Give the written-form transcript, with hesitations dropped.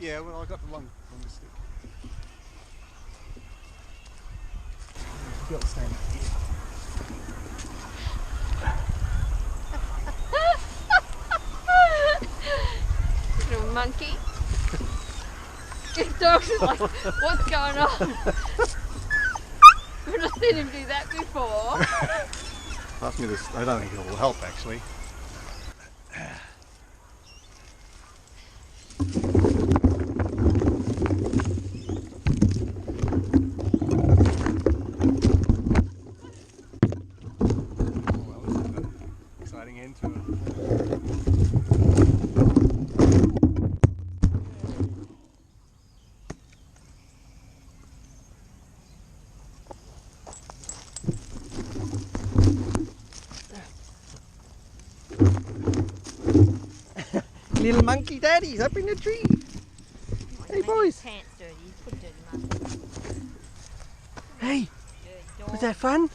Yeah, well, I got the longest stick. You've got to stand here. Little monkey. His dog's like, what's going on? I've not seen him do that before. Pass me this. I don't think it will help actually. Well, this is an exciting end to it. Little monkey daddy's up in the tree. Hey boys. Pants dirty. Put dirty monkey. Hey, Dirty dog. was that fun?